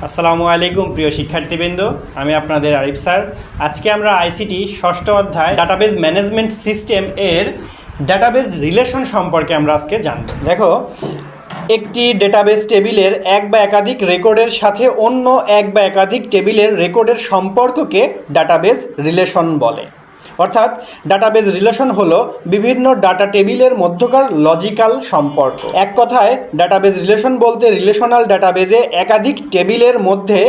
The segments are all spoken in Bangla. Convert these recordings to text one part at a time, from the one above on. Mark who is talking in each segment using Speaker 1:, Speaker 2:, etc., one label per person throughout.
Speaker 1: আসসালামু আলাইকুম প্রিয় শিক্ষার্থীবৃন্দ, আমি আপনাদের আরিফ স্যার। আজকে আমরা আইসিটি ষষ্ঠ অধ্যায় ডাটাবেজ ম্যানেজমেন্ট সিস্টেম এর ডাটাবেজ রিলেশন সম্পর্কে আমরা আজকে জানব। দেখো, একটি ডেটাবেজ টেবিলের এক বা একাধিক রেকর্ডের সাথে অন্য এক বা একাধিক টেবিলের রেকর্ডের সম্পর্ককে ডাটাবেজ রিলেশন বলে। অর্থাৎ ডাটাবেজ রিলেশন হলো বিভিন্ন ডাটা টেবিলের মধ্যকার লজিক্যাল সম্পর্ক। এক কথায় ডাটাবেজ রিলেশন বলতে রিলেশনাল ডাটাবেজে একাধিক টেবিলের মধ্যে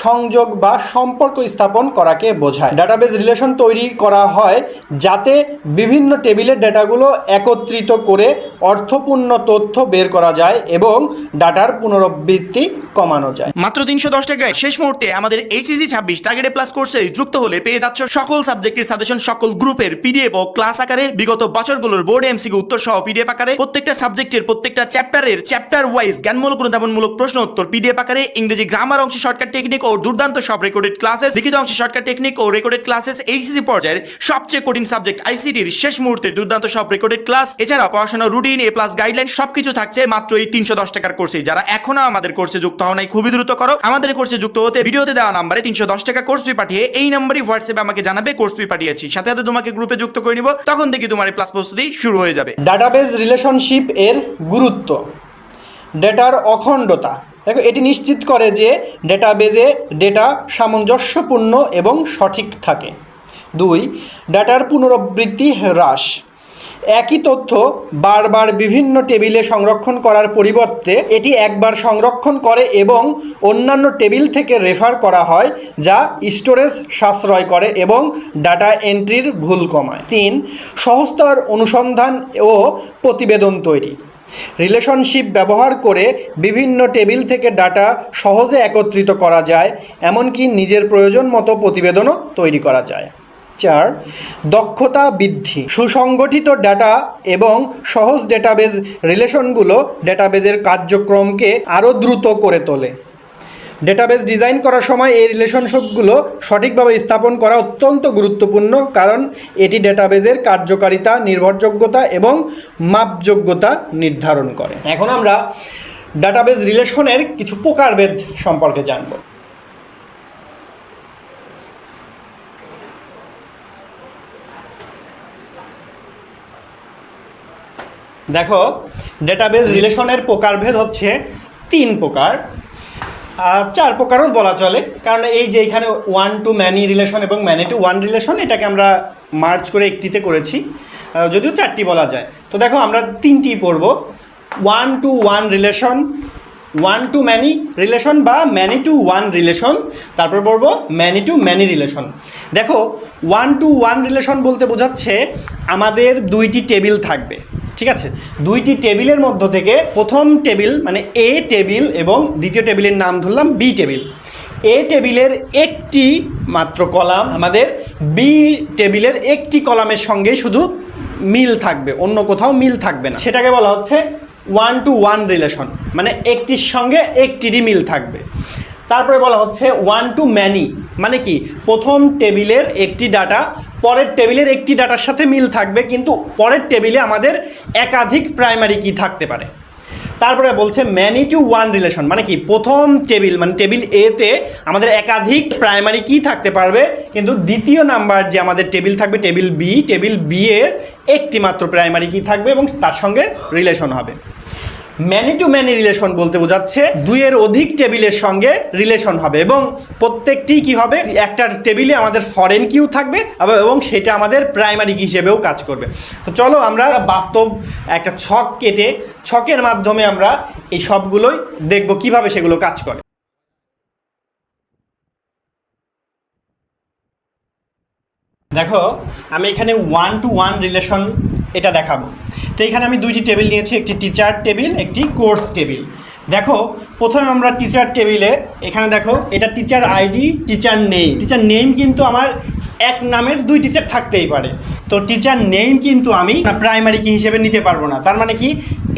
Speaker 1: সংযোগ বা সম্পর্ক স্থাপন করাকে বোঝায়। ডাটাবেজ রিলেশন তৈরি করা হয় যাতে বিভিন্ন টেবিলের ডেটাগুলো একত্রিত করে অর্থপূর্ণ তথ্য বের করা যায় এবং ডাটার পুনরাবৃত্তি কমানো যায়।
Speaker 2: মাত্র 310 টাকায় শেষ মুহূর্তে আমাদের এইচএসসি 26 টার্গেটে প্লাস কোর্সে যুক্ত হলে পেয়ে যাচ্ছ সকল সাবজেক্টের সাজেশন, সকল গ্রুপের পিডিএফ ও ক্লাস আকারে, বিগত বছরগুলোর বোর্ড এমসিকিউ উত্তর সহ পিডিএফ আকারে, প্রত্যেকটা সাবজেক্টের প্রত্যেকটা চ্যাপ্টার ওয়াইজ জ্ঞানমূলক অনুধাবনমূলক প্রশ্ন উত্তর পিডিএফ আকারে, ইংরেজি গ্রামার অংশে শর্টকাট টেকনিক ও দুর্দান্ত সব রেকর্ডেড ক্লাসেস, লিখিত অংশে শর্টকাট টেকনিক ও রেকর্ডেড ক্লাসেস, এইচএসসি পর্যায়ের সবচেয়ে কঠিন সাবজেক্ট আইসিটির শেষ মুহূর্তে দুর্দান্ত সব রেকর্ডেড ক্লাস, এছাড়া পড়াশোনা রুটিন, এ প্লাস গাইডলাইন সবকিছু থাকছে মাত্র এই 310 টাকার কোর্সে। যারা এখনো আমাদের কোর্সে যুক্ত হও নাই, খুবই দ্রুত করো। আমাদের কোর্সে যুক্ত হতে ভিডিওতে দেওয়া নম্বরে 310 টাকা কোর্স ফি পাঠিয়ে এই নম্বরই হোয়াটসঅ্যাপে আমাকে জানাবে কোর্স ফি পাঠিয়েছি, সাথে সাথে তোমাকে গ্রুপে যুক্ত করে নিব, তখন থেকে তোমার ক্লাস প্রস্তুতি শুরু হয়ে যাবে।
Speaker 1: ডাটাবেজ রিলেশনশিপ এর গুরুত্ব। ডেটার অখণ্ডতা। দেখো, এটি নিশ্চিত করে যে ডেটাবেজে ডেটা সামঞ্জস্যপূর্ণ এবং সঠিক থাকে। 2. ডাটার পুনরাবৃত্তি হ্রাস। একই তথ্য বারবার বিভিন্ন টেবিলে সংরক্ষণ করার পরিবর্তে এটি একবার সংরক্ষণ করে এবং অন্যান্য টেবিল থেকে রেফার করা হয়, যা স্টোরেজ সাশ্রয় করে এবং ডাটা এন্ট্রির ভুল কমায়। 3. সহজতর অনুসন্ধান ও প্রতিবেদন তৈরি। রিলেশনশিপ ব্যবহার করে বিভিন্ন টেবিল থেকে ডাটা সহজে একত্রিত করা যায়, এমনকি নিজের প্রয়োজন মতো প্রতিবেদনও তৈরি করা যায়। 4. দক্ষতা বৃদ্ধি। সুসংগঠিত ডাটা এবং সহজ ডেটাবেজ রিলেশনগুলো ডেটাবেজের কার্যক্রমকে আরও দ্রুত করে তোলে। ডেটাবেজ ডিজাইন করার সময় এই রিলেশনশিপগুলো সঠিকভাবে স্থাপন করা অত্যন্ত গুরুত্বপূর্ণ, কারণ এটি ডেটাবেজের কার্যকারিতা, নির্ভরযোগ্যতা এবং মাপযোগ্যতা নির্ধারণ করে। এখন আমরা ডাটাবেজ রিলেশনের কিছু প্রকারভেদ সম্পর্কে জানব। দেখো, ডেটাবেজ রিলেশনের প্রকারভেদ হচ্ছে 3 প্রকার, 4 প্রকারও বলা চলে, কারণ এই যে এখানে 1 to many রিলেশন এবং many to one রিলেশন, এটাকে আমরা মার্জ করে একটিতে করেছি, যদিও 4টি বলা যায়। তো দেখো, আমরা 3টি পড়ব। 1 to one relation, 1 to many relation বা many to one রিলেশন, তারপর পড়ব many to many রিলেশন। দেখো, 1 to one রিলেশন বলতে বোঝাচ্ছে আমাদের 2টি টেবিল থাকবে, ঠিক আছে? 2টি টেবিলের মধ্য থেকে প্রথম টেবিল মানে এ টেবিল এবং দ্বিতীয় টেবিলের নাম ধরলাম বি টেবিল। এ টেবিলের একটি মাত্র কলাম আমাদের বি টেবিলের একটি কলামের সঙ্গে শুধু মিল থাকবে, অন্য কোথাও মিল থাকবে না, সেটাকে বলা হচ্ছে 1 to one রিলেশন, মানে একটির সঙ্গে একটিরই মিল থাকবে। তারপরে বলা হচ্ছে 1 to many, মানে কি প্রথম টেবিলের একটি ডাটা পরের টেবিলের একটি ডাটার সাথে মিল থাকবে, কিন্তু পরের টেবিলে আমাদের একাধিক প্রাইমারি কি থাকতে পারে। তারপরে বলছে ম্যানি টু ওয়ান রিলেশন, মানে কি প্রথম টেবিল মানে টেবিল এতে আমাদের একাধিক প্রাইমারি কি থাকতে পারবে, কিন্তু দ্বিতীয় নাম্বার যে আমাদের টেবিল থাকবে টেবিল বি এর একটি মাত্র প্রাইমারি কি থাকবে এবং তার সঙ্গে রিলেশন হবে। ম্যানি টু ম্যানি রিলেশন বলতে বোঝাচ্ছে 2-এর অধিক টেবিলের সঙ্গে রিলেশন হবে এবং প্রত্যেকটি কি হবে, একটা টেবিলে আমাদের ফরেন কিউ থাকবে এবং সেটা আমাদের প্রাইমারি কি হিসেবেও কাজ করবে। তো চলো আমরা বাস্তব একটা ছক কেটে ছকের মাধ্যমে আমরা এই সবগুলোই দেখব কিভাবে সেগুলো কাজ করে। দেখো, আমি এখানে 1 to one রিলেশন এটা দেখাবো। তো এখানে আমি 2টি টেবিল নিয়েছি, একটি টিচার টেবিল, একটি কোর্স টেবিল। দেখো, প্রথমে আমরা টিচার টেবিলে এখানে দেখো এটা teacher ID, teacher name. Teacher name কিন্তু আমার এক নামের 2 টিচার থাকতেই পারে, তো টিচার নেম কিন্তু আমি প্রাইমারি কি হিসেবে নিতে পারবো না। তার মানে কি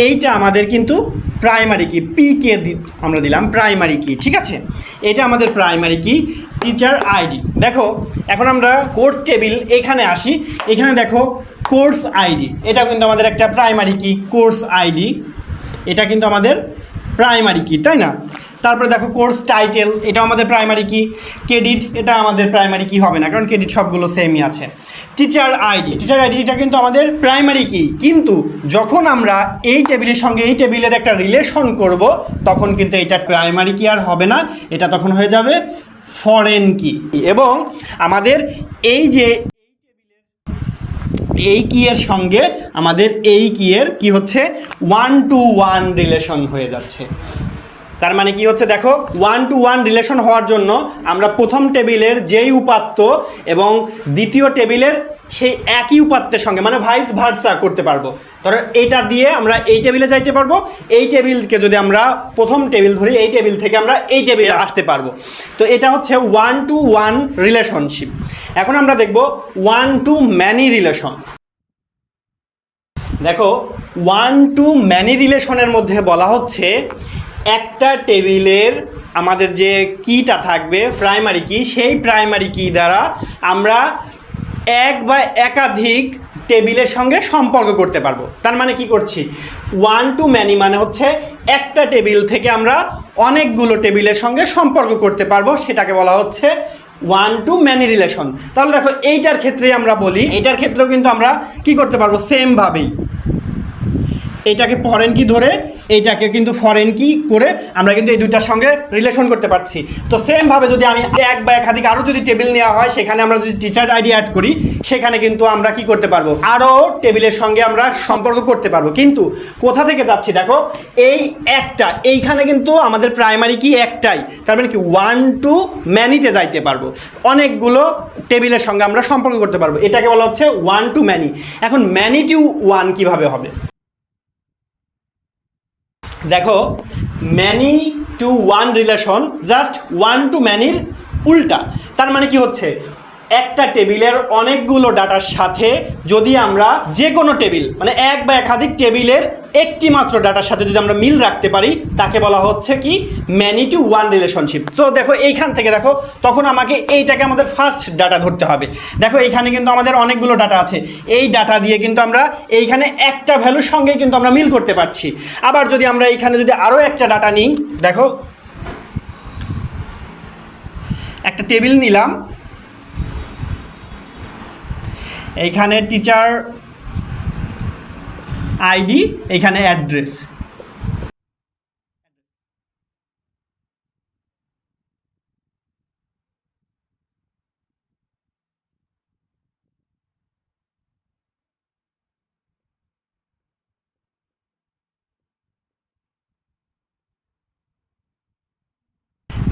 Speaker 1: এইটা আমাদের কিন্তু প্রাইমারি কি, পি কে আমরা দিলাম প্রাইমারি কি, ঠিক আছে? এটা আমাদের প্রাইমারি কি টিচার আইডি। দেখো, এখন আমরা কোর্স টেবিল এখানে আসি, এখানে দেখো কোর্স আইডি, এটা কিন্তু আমাদের একটা প্রাইমারি কি, কোর্স আইডি এটা কিন্তু আমাদের প্রাইমারি কি, তাই না? তারপরে দেখো কোর্স টাইটেল, এটা আমাদের প্রাইমারি কি। ক্রেডিট, এটা আমাদের প্রাইমারি কি হবে না, কারণ ক্রেডিট সবগুলো সেমই আছে। টিচার আইডি, টিচার আইডিটা কিন্তু আমাদের প্রাইমারি কি, কিন্তু যখন আমরা এই টেবিলের সঙ্গে এই টেবিলের একটা রিলেশন করব তখন কিন্তু এটা প্রাইমারি কি আর হবে না, এটা তখন হয়ে যাবে ফরেন কি। এবং আমাদের এই যে এই কি এর সঙ্গে আমাদের এই কি এর কি হচ্ছে 1-to-1 রিলেশন হয়ে যাচ্ছে। তার মানে কি হচ্ছে দেখো, 1-to-1 রিলেশন হওয়ার জন্য আমরা প্রথম টেবিলের যেই উপাত্ত এবং দ্বিতীয় টেবিলের সেই একই উপাত্তের সঙ্গে মানে ভাইস ভার্সা করতে পারবো। ধরো এটা দিয়ে আমরা এই টেবিলে যাইতে পারবো, এই টেবিলকে যদি আমরা প্রথম টেবিল ধরি এই টেবিল থেকে আমরা এই টেবিলে আসতে পারবো। তো এটা হচ্ছে 1-to-1 রিলেশনশিপ। এখন আমরা দেখব 1-to-many রিলেশন। দেখো 1-to-many রিলেশনের মধ্যে বলা হচ্ছে একটা টেবিলের আমাদের যে কিটা থাকবে প্রাইমারি কি, সেই প্রাইমারি কি দ্বারা আমরা এক বা একাধিক টেবিলের সঙ্গে সম্পর্ক করতে পারবো। তার মানে কি করছি, 1-to-many মানে হচ্ছে একটা টেবিল থেকে আমরা অনেকগুলো টেবিলের সঙ্গে সম্পর্ক করতে পারবো, সেটাকে বলা হচ্ছে 1-to-many রিলেশন। তাহলে দেখো এইটার ক্ষেত্রে আমরা বলি, এইটার ক্ষেত্রেও কিন্তু আমরা কি করতে পারবো, সেমভাবেই এইটাকে ফরেন কি ধরে এইটাকে কিন্তু ফরেন কি করে আমরা কিন্তু এই দুইটার সঙ্গে রিলেশন করতে পারছি। তো সেমভাবে যদি আমি এক বা একাধিক আরও যদি টেবিল নেওয়া হয়, সেখানে আমরা যদি টিচার আইডি অ্যাড করি, সেখানে কিন্তু আমরা কি করতে পারবো, আরও টেবিলের সঙ্গে আমরা সম্পর্ক করতে পারবো। কিন্তু কোথা থেকে যাচ্ছি দেখো, এই একটা এইখানে কিন্তু আমাদের প্রাইমারি কি একটাই, তার মানে কি 1-to-many-তে যাইতে পারবো, অনেকগুলো টেবিলের সঙ্গে আমরা সম্পর্ক করতে পারবো, এটাকে বলা হচ্ছে 1-to-many। এখন many-to-one কিভাবে হবে দেখো, many-to-one রিলেশন জাস্ট 1-to-many-র উল্টা। তার মানে কি হচ্ছে, একটা টেবিলের অনেকগুলো ডাটার সাথে যদি আমরা যে কোনো টেবিল মানে এক বা একাধিক টেবিলের একটি মাত্র ডাটার সাথে যদি আমরা মিল রাখতে পারি, তাকে বলা হচ্ছে কি many-to-one রিলেশনশিপ। তো দেখো এইখান থেকে দেখো, তখন আমাকে এইটাকে আমাদের ফার্স্ট ডাটা ধরতে হবে। দেখো এইখানে কিন্তু আমাদের অনেকগুলো ডাটা আছে, এই ডাটা দিয়ে কিন্তু আমরা এইখানে একটা ভ্যালুর সঙ্গেই কিন্তু আমরা মিল করতে পারছি। আবার যদি আমরা এইখানে যদি আরও একটা ডাটা নিই, দেখো একটা টেবিল নিলাম, এইখানে টিচার আইডি, এইখানে অ্যাড্রেস।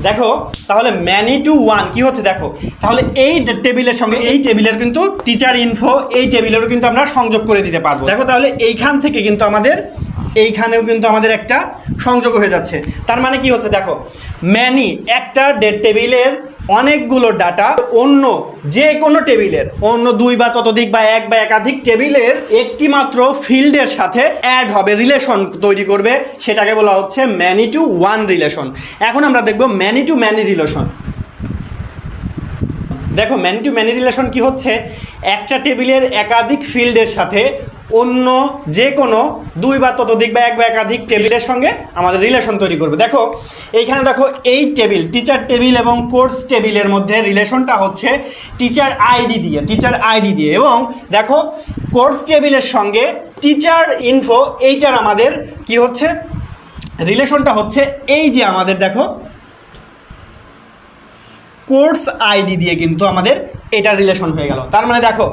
Speaker 1: দেখো তাহলে many-to-one কি হচ্ছে দেখো, তাহলে এই টেবিলের সঙ্গে এই টেবিলের কিন্তু টিচার ইনফো এই টেবিলেরও কিন্তু আমরা সংযোগ করে দিতে পারবো। দেখো তাহলে এইখান থেকে কিন্তু আমাদের এইখানেও কিন্তু আমাদের একটা সংযোগ হয়ে যাচ্ছে। তার মানে কি হচ্ছে দেখো, ম্যানি একটা টেবিলের অনেকগুলো ডাটা অন্য যে কোনো টেবিলের অন্য দুই বা ততোধিক বা এক বা একাধিক টেবিলের একটি মাত্র ফিল্ডের সাথে অ্যাড হবে, রিলেশন তৈরি করবে, সেটাকে বলা হচ্ছে many-to-one রিলেশন। এখন আমরা দেখব many-to-many রিলেশন। দেখো many-to-many রিলেশন কি হচ্ছে, একটা টেবিলের একাধিক ফিল্ডের সাথে অন্য যে কোনো দুই বা ততোধিক বা এক বা একাধিক টেবিলের সঙ্গে আমাদের রিলেশন তৈরি করবে। দেখো এইখানে দেখো এই টেবিল টিচার টেবিল এবং কোর্স টেবিলের মধ্যে রিলেশনটা হচ্ছে টিচার আইডি দিয়ে এবং দেখো কোর্স টেবিলের সঙ্গে টিচার ইনফো এইটার আমাদের কি হচ্ছে রিলেশনটা হচ্ছে এই যে আমাদের দেখো কোর্স আইডি দিয়ে কিন্তু আমাদের এটা রিলেশন হয়ে গেল। তার মানে দেখো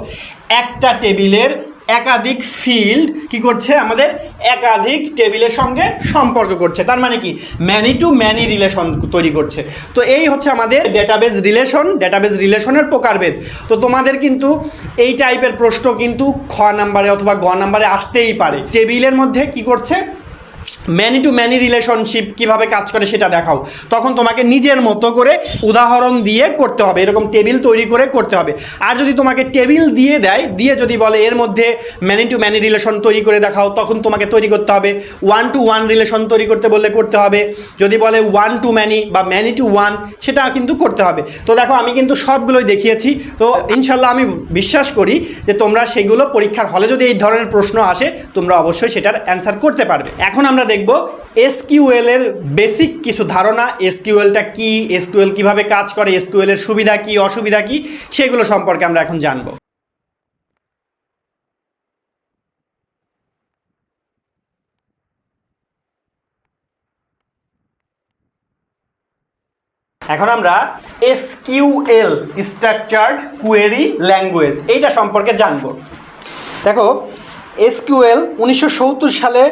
Speaker 1: একটা টেবিলের একাধিক ফিল্ড কি করছে, আমাদের একাধিক টেবিলের সঙ্গে সম্পর্ক করছে, তার মানে কি many-to-many রিলেশন তৈরি করছে। তো এই হচ্ছে আমাদের ডেটাবেজ রিলেশনের প্রকারভেদ। তো তোমাদের কিন্তু এই টাইপের প্রশ্ন কিন্তু খ নাম্বারে অথবা গ নাম্বারে আসতেই পারে। টেবিলের মধ্যে কি করছে, many-to-many রিলেশনশিপ কিভাবে কাজ করে সেটা দেখাও, তখন তোমাকে নিজের মতো করে উদাহরণ দিয়ে করতে হবে, এরকম টেবিল তৈরি করে করতে হবে। আর যদি তোমাকে টেবিল দিয়ে যদি বলে এর মধ্যে many-to-many রিলেশন তৈরি করে দেখাও, তখন তোমাকে তৈরি করতে হবে। 1-to-one রিলেশন তৈরি করতে বললে করতে হবে, যদি বলে 1-to-many বা many-to-one সেটা কিন্তু করতে হবে। তো দেখো আমি কিন্তু সবগুলোই দেখিয়েছি, তো ইনশাল্লাহ আমি বিশ্বাস করি যে তোমরা সেগুলো পরীক্ষার হলে যদি এই ধরনের প্রশ্ন আসে তোমরা অবশ্যই সেটার অ্যান্সার করতে পারবে। এখন আমরা দেখব এসকিউএল এর বেসিক কিছু ধারণা, এসকিউএলটা কি, এসকিউএল কিভাবে কাজ করে, এসকিউএল এর সুবিধা কি অসুবিধা কি সেগুলো সম্পর্কে আমরা এখন জানবো। এখন আমরা এসকিউএল স্ট্রাকচার্ড কোয়েরি ল্যাঙ্গুয়েজ এইটা সম্পর্কে জানবো। দেখো, এসকিউএল 1970 সালে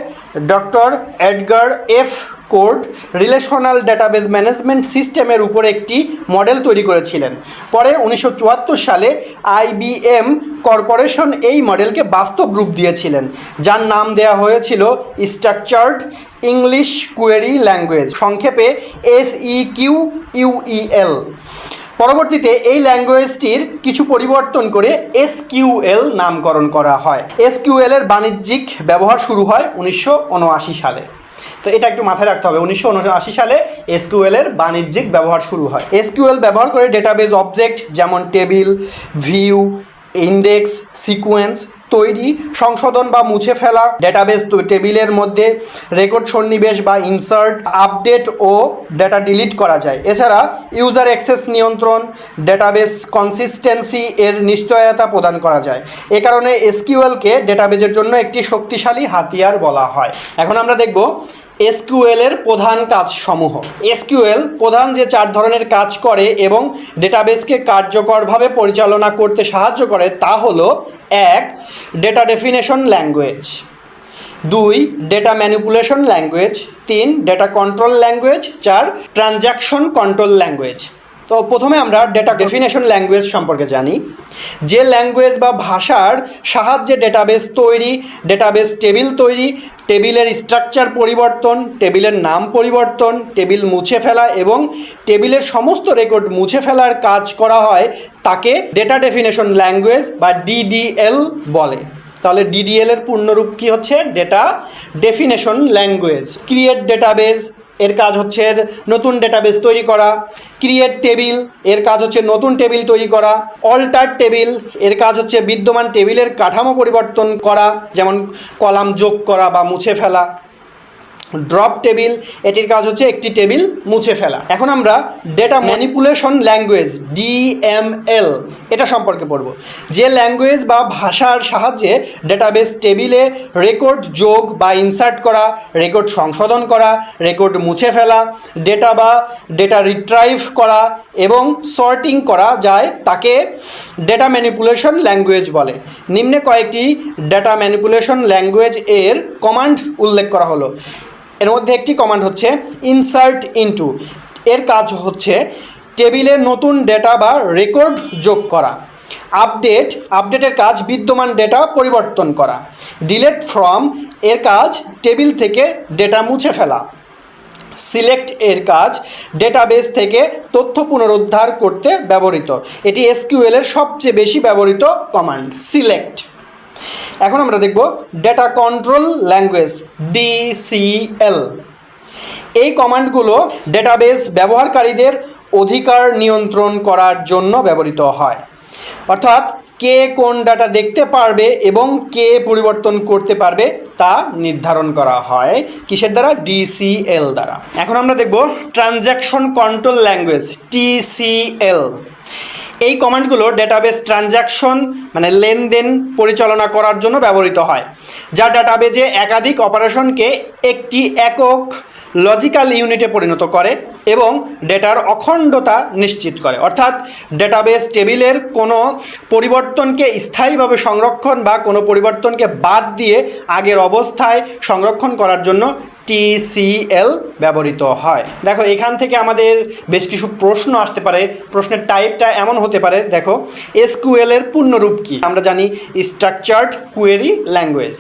Speaker 1: doctor Edgar F court relational database management সিস্টেমের উপর একটি মডেল তৈরি করেছিলেন। পরে 1974 সালে IBM কর্পোরেশন এই মডেলকে বাস্তব রূপ দিয়েছিলেন, যার নাম দেওয়া হয়েছিল স্ট্রাকচার্ড ইংলিশ কোয়েরি ল্যাঙ্গুয়েজ, সংক্ষেপে SEQUEL। পরবর্তীতে এই ল্যাঙ্গুয়েজটির কিছু পরিবর্তন করে এসকিউএল নামকরণ করা হয়। এসকিউএল এর বাণিজ্যিক ব্যবহার শুরু হয় 1979 সালে। তো এটা একটু মাথায় রাখতে হবে, 1979 সালে এসকিউএল এর বাণিজ্যিক ব্যবহার শুরু হয়। এসকিউএল ব্যবহার করে ডেটাবেজ অবজেক্ট যেমন টেবিল, ভিউ, ইন্ডেক্স, সিকোয়েন্স তৈরি, সংশোধন বা মুছে ফেলা, ডেটাবেজ টেবিলের মধ্যে রেকর্ড সন্নিবেশ বা ইনসার্ট, আপডেট ও ডেটা ডিলিট করা যায়। এছাড়া ইউজার অ্যাক্সেস নিয়ন্ত্রণ, ডেটাবেজ কনসিস্টেন্সি এর নিশ্চয়তা প্রদান করা যায়। এ কারণে এসকিউএলকে ডেটাবেজের জন্য একটি শক্তিশালী হাতিয়ার বলা হয়। এখন আমরা দেখব এসকিউএল এর প্রধান কাজসমূহ। এসকিউএল প্রধান যে 4 ধরনের কাজ করে এবং ডেটাবেজকে কার্যকরভাবে পরিচালনা করতে সাহায্য করে তা হলো: 1. Data definition language, 2. Data manipulation language, 3. Data control language, 4. Transaction control language. তো প্রথমে আমরা ডেটা ডেফিনেশন ল্যাঙ্গুয়েজ সম্পর্কে জানি। যে ল্যাঙ্গুয়েজ বা ভাষার সাহায্যে ডেটাবেস তৈরি, ডেটাবেস টেবিল তৈরি, টেবিলের স্ট্রাকচার পরিবর্তন, টেবিলের নাম পরিবর্তন, টেবিল মুছে ফেলা এবং টেবিলের সমস্ত রেকর্ড মুছে ফেলার কাজ করা হয় তাকে ডেটা ডেফিনেশন ল্যাঙ্গুয়েজ বা DDL বলে। তাহলে DDL এর পূর্ণরূপ কি হচ্ছে? Data definition language. Create database এর কাজ হচ্ছে নতুন ডেটাবেস তৈরি করা। ক্রিয়েট টেবিল এর কাজ হচ্ছে নতুন টেবিল তৈরি করা। অল্টার টেবিল এর কাজ হচ্ছে বিদ্যমান টেবিলের কাঠামো পরিবর্তন করা, যেমন কলাম যোগ করা বা মুছে ফেলা। ড্রপ টেবিল এটির কাজ হচ্ছে একটি টেবিল মুছে ফেলা। এখন আমরা ডেটা ম্যানিপুলেশন ল্যাঙ্গুয়েজ DML এটা সম্পর্কে পড়ব। যে ল্যাঙ্গুয়েজ বা ভাষার সাহায্যে ডেটাবেস টেবিলে রেকর্ড যোগ বা ইনসার্ট করা, রেকর্ড সংশোধন করা, রেকর্ড মুছে ফেলা, ডেটা বা ডেটা রিট্রাইভ করা এবং সর্টিং করা যায় তাকে ডেটা ম্যানিপুলেশন ল্যাঙ্গুয়েজ বলে। নিম্নে কয়েকটি ডেটা ম্যানিপুলেশন ল্যাঙ্গুয়েজ এর কমান্ড উল্লেখ করা হলো। এর মধ্যে একটি কমান্ড হচ্ছে ইনসার্ট ইনটু। এর কাজ হচ্ছে টেবিলে নতুন ডেটা বা রেকর্ড যোগ করা। আপডেটের কাজ বিদ্যমান ডেটা পরিবর্তন করা। ডিলিট ফ্রম এর কাজ টেবিল থেকে ডেটা মুছে ফেলা। সিলেক্ট এর কাজ ডেটাবেস থেকে তথ্য পুনরুদ্ধার করতে ব্যবহৃত। এটি এসকিউএল এর সবচেয়ে বেশি ব্যবহৃত কমান্ড, সিলেক্ট। এখন আমরা দেখব ডেটা কন্ট্রোল ল্যাঙ্গুয়েজ DCL। এই কমান্ডগুলো ডেটাবেস ব্যবহারকারীদের অধিকার নিয়ন্ত্রণ করার জন্য ব্যবহৃত হয়। অর্থাৎ কে কোন ডাটা দেখতে পারবে এবং কে পরিবর্তন করতে পারবে তা নির্ধারণ করা হয় কিসের দ্বারা? DCL দ্বারা। এখন আমরা দেখব ট্রানজ্যাকশন কন্ট্রোল ল্যাঙ্গুয়েজ TCL। এই কমান্ডগুলো ডেটাবেস ট্রানজ্যাকশন মানে লেনদেন পরিচালনা করার জন্য ব্যবহৃত হয়, যা ডেটাবেজে একাধিক অপারেশনকে একটি একক লজিক্যাল ইউনিটে পরিণত করে এবং ডেটার অখণ্ডতা নিশ্চিত করে। অর্থাৎ ডেটাবেস টেবিলের কোনো পরিবর্তনকে স্থায়ীভাবে সংরক্ষণ বা কোনো পরিবর্তনকে বাদ দিয়ে আগের অবস্থায় সংরক্ষণ করার জন্য TCL ব্যবহৃত হয়। দেখো, এখান থেকে আমাদের বেশ কিছু প্রশ্ন আসতে পারে। প্রশ্নের টাইপটা এমন হতে পারে, দেখো এসকিউএল এর পূর্ণরূপ কি? আমরা জানি স্ট্রাকচার্ড কোয়েরি ল্যাঙ্গুয়েজ।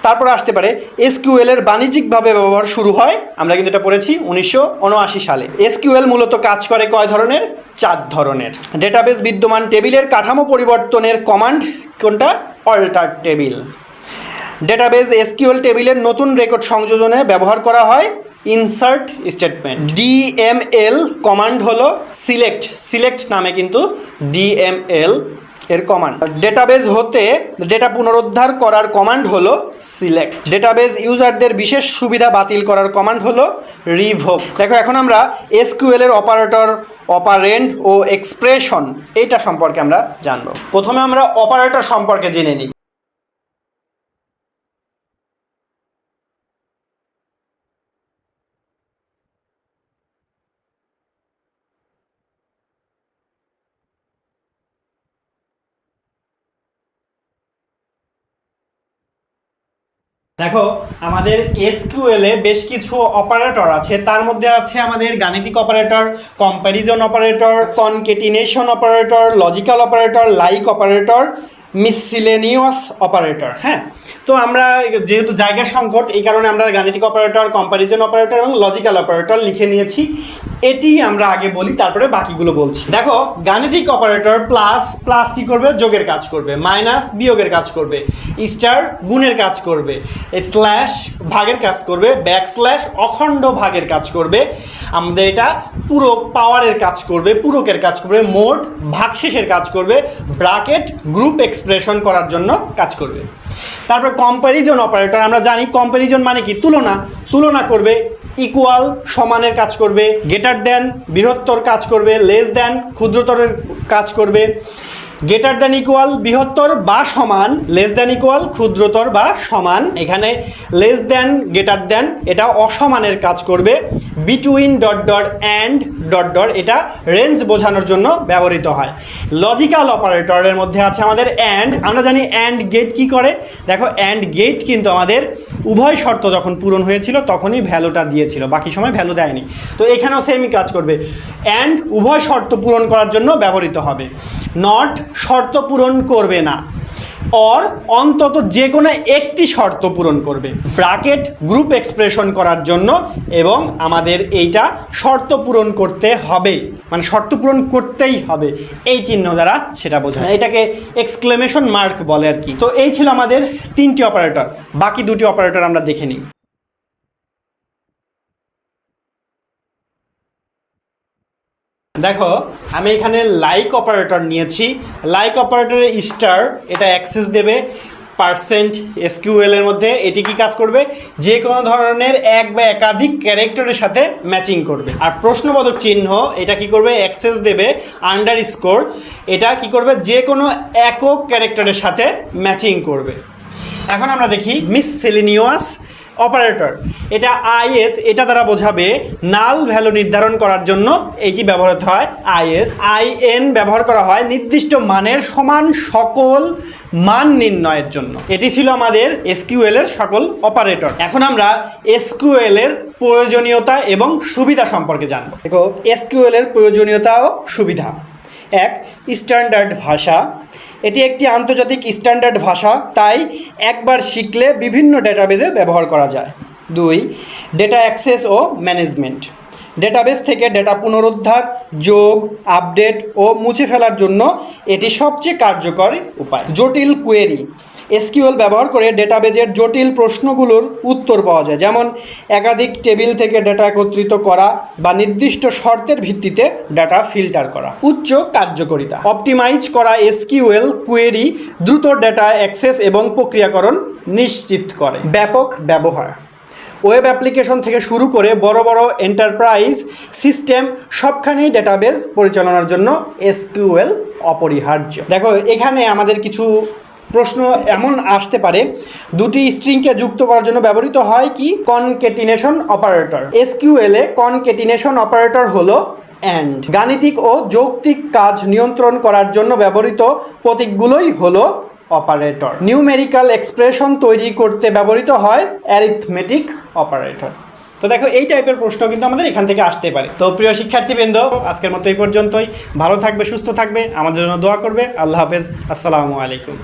Speaker 1: তারপরে আসতে পারে এসকিউএল এর বাণিজ্যিকভাবে ব্যবহার শুরু হয়, আমরা কিন্তু এটা পড়েছি 1979 সালে। এসকিউএল মূলত কাজ করে কয় ধরনের? 4 ধরনের। ডেটাবেস বিদ্যমান টেবিলের কাঠামো পরিবর্তনের কমান্ড কোনটা? Alter table. ডেটাবেস এসকিউএল টেবিলের নতুন রেকর্ড সংযোজনে ব্যবহার করা হয় ইনসার্ট স্টেটমেন্ট। DML কমান্ড হলো সিলেক্ট নামে কিন্তু DML এর কমান্ড। ডেটাবেজ হতে ডেটা পুনরুদ্ধার করার কমান্ড হলো সিলেক্ট। ডেটাবেজ ইউজারদের বিশেষ সুবিধা বাতিল করার কমান্ড হলো রিভোক। দেখো এখন আমরা এসকিউএল এর অপারেটর, অপারেন্ড ও এক্সপ্রেশন এইটা সম্পর্কে আমরা জানবো। প্রথমে আমরা অপারেটর সম্পর্কে জেনে নিই। দেখো আমাদের এসকিউএল এ বেশ কিছু অপারেটর আছে, তার মধ্যে আছে আমাদের গাণিতিক operator, comparison operator, concatenation operator, logical operator, like operator, miscellaneous operator. হ্যাঁ, তো আমরা যেহেতু জায়গার সংকট এই কারণে আমরা গাণিতিক অপারেটর, কম্প্যারিজন অপারেটর এবং লজিক্যাল অপারেটর লিখে নিয়েছি। এটি আমরা আগে বলি, তারপরে বাকিগুলো বলছি। দেখো গাণিতিক অপারেটর প্লাস প্লাস কি করবে? যোগের কাজ করবে। মাইনাস বিয়োগের কাজ করবে। স্টার গুণের কাজ করবে। স্ল্যাশ ভাগের কাজ করবে। ব্যাকস্ল্যাশ অখণ্ড ভাগের কাজ করবে। আমাদের এটা পুরো পাওয়ারের কাজ করবে, পূরকের কাজ করবে। মোট ভাগশেষের কাজ করবে। ব্র্যাকেট গ্রুপ এক্সপ্রেশন করার জন্য কাজ করবে। তারপর কম্প্যারিজন অপারেটর, আমরা জানি কম্প্যারিজন মানে কি? তুলনা। তুলনা করবে। ইকুয়াল সমানের কাজ করবে। গ্রেটার দেন বৃহত্তর কাজ করবে। লেস দেন ক্ষুদ্রতরের কাজ করবে। গ্রেটার দেন ইকুয়াল বৃহত্তর বা সমান, লেস দেন ইকুয়াল ক্ষুদ্রতর বা সমান। এখানে লেস দেন গ্রেটার দেন এটা অসমানের কাজ করবে। Between dot dot and dot dot এটা রেঞ্জ বোঝানোর জন্য ব্যবহৃত হয়। লজিক্যাল অপারেটরের মধ্যে আছে আমাদের অ্যান্ড। আমরা জানি অ্যান্ড গেট কি করে। দেখো অ্যান্ড গেট কিন্তু আমাদের উভয় শর্ত যখন পূরণ হয়েছিল তখনই ভ্যালুটা দিয়েছিল, বাকি সময় ভ্যালু দেয়নি। তো এখানেও সেমই কাজ করবে। অ্যান্ড উভয় শর্ত পূরণ করার জন্য ব্যবহৃত হবে। নট শর্ত পূরণ করবে না। অর অন্তত যে কোনো একটি শর্ত পূরণ করবে। ব্র্যাকেট গ্রুপ এক্সপ্রেশন করার জন্য, এবং আমাদের এইটা শর্ত পূরণ করতে হবে, মানে শর্ত পূরণ করতেই হবে এই চিহ্ন দ্বারা সেটা বোঝায়। এটাকে এক্সক্লেমেশন মার্ক বলে আর কি। তো এই ছিল আমাদের 3টি অপারেটর। বাকি 2টি অপারেটর আমরা দেখে নিই। দেখো আমি এখানে লাইক অপারেটর নিয়েছি। লাইক অপারেটরের স্টার এটা অ্যাক্সেস দেবে পার্সেন্ট এসকিউএল এর মধ্যে। এটি কি কাজ করবে? যে কোনো ধরনের এক বা একাধিক ক্যারেক্টারের সাথে ম্যাচিং করবে। আর প্রশ্নবোধক চিহ্ন এটা কি করবে? অ্যাক্সেস দেবে আন্ডারস্কোর। এটা কি করবে? যে কোনো একক ক্যারেক্টারের সাথে ম্যাচিং করবে। এখন আমরা দেখি মিসসেলেনিয়াস অপারেটর। এটা আইএস এটা দ্বারা বোঝাবে নাল ভ্যালু নির্ধারণ করার জন্য এইটি ব্যবহৃত হয়। আইএস আইএন ব্যবহার করা হয় নির্দিষ্ট মানের সমান সকল মান নির্ণয়ের জন্য। এটি ছিল আমাদের এসকিউএল এর সকল অপারেটর। এখন আমরা এসকিউএল এর প্রয়োজনীয়তা এবং সুবিধা সম্পর্কে জানব। দেখো এসকিউএল এর প্রয়োজনীয়তা ও সুবিধা। 1. স্ট্যান্ডার্ড ভাষা। এটি একটি আন্তর্জাতিক স্ট্যান্ডার্ড ভাষা, তাই একবার শিখলে বিভিন্ন ডেটাবেজে ব্যবহার করা যায়। 2. ডেটা অ্যাক্সেস ও ম্যানেজমেন্ট। ডেটাবেজ থেকে ডেটা পুনরুদ্ধার, যোগ, আপডেট ও মুছে ফেলার জন্য এটি সবচেয়ে কার্যকর উপায়। জটিল কোয়েরি। এসকিউএল ব্যবহার করে ডেটাবেজের জটিল প্রশ্নগুলোর উত্তর পাওয়া যায়, যেমন একাধিক টেবিল থেকে ডেটা একত্রিত করা বা নির্দিষ্ট শর্তের ভিত্তিতে ডেটা ফিল্টার করা। উচ্চ কার্যকারিতা। অপটিমাইজ করা এসকিউএল কোয়েরি দ্রুত ডেটা অ্যাক্সেস এবং প্রক্রিয়াকরণ নিশ্চিত করে। ব্যাপক ব্যবহার। ওয়েব অ্যাপ্লিকেশন থেকে শুরু করে বড় বড় এন্টারপ্রাইজ সিস্টেম সবখানেই ডেটাবেজ পরিচালনার জন্য এসকিউএল অপরিহার্য। দেখো এখানে আমাদের কিছু প্রশ্ন এমন আসতে পারে, দুটি স্ট্রিংকে যুক্ত করার জন্য ব্যবহৃত হয় কি? Concatenation operator. এসকিউএল এ কনকেটিনেশন অপারেটর হলো অ্যান্ড। গাণিতিক ও যৌক্তিক কাজ নিয়ন্ত্রণ করার জন্য ব্যবহৃত প্রতীকগুলোই হলো অপারেটর। নিউমেরিক্যাল এক্সপ্রেশন তৈরি করতে ব্যবহৃত হয় অ্যারিথমেটিক অপারেটর। তো দেখো এই টাইপের প্রশ্ন কিন্তু আমাদের এখান থেকে আসতে পারে। তো প্রিয় শিক্ষার্থীবৃন্দ, আজকের মতো এই পর্যন্তই। ভালো থাকবে, সুস্থ থাকবে, আমাদের জন্য দোয়া করবে। আল্লাহ হাফেজ, আসসালামু আলাইকুম।